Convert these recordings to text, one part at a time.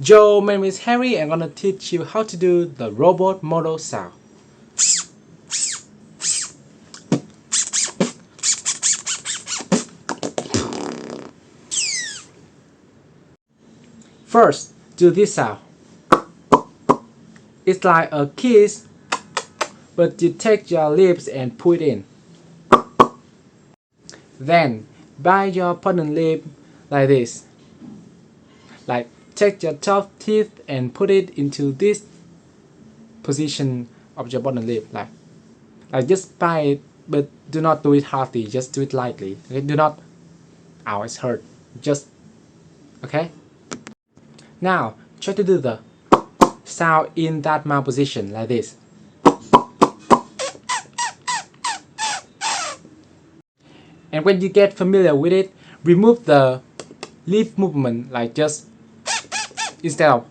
Joe, my name is Harry and I'm gonna teach you how to do the robot model sound. First, do this sound. It's like a kiss, but you take your lips and put it in. Then, bite your bottom lip like this. Like, take your top teeth and put it into this position of your bottom lip. Like just bite it, but do not do it hardly, just do it lightly. Okay? Do not, ow, it's hurt. Just, okay? Now, try to do the sound in that mouth position like this. And when you get familiar with it, remove the lip movement, like just instead of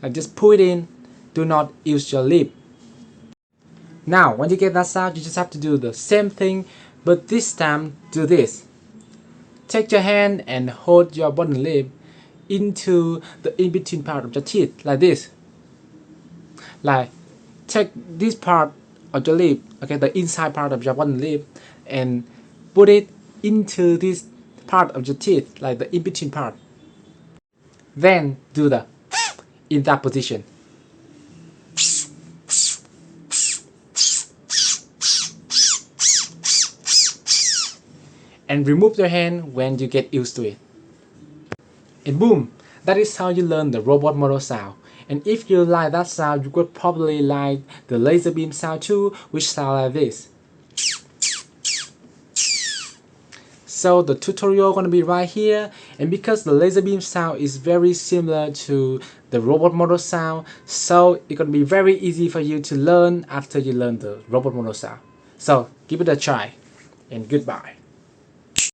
like just pull it in, do not use your lip. Now when you get that sound, you just have to do the same thing, but this time do this. Take your hand and hold your bottom lip into the in-between part of your teeth like this. Like take this part of your lip, okay, the inside part of your bottom lip, and put it into this part of your teeth, like the in-between part. Then do the in that position. And remove your hand when you get used to it. And boom! That is how you learn the robot model sound. And if you like that sound, you could probably like the laser beam sound too, which sound like this. So the tutorial gonna be right here, and because the laser beam sound is very similar to the robot model sound, so it's gonna be very easy for you to learn after you learn the robot model sound. So give it a try, and goodbye.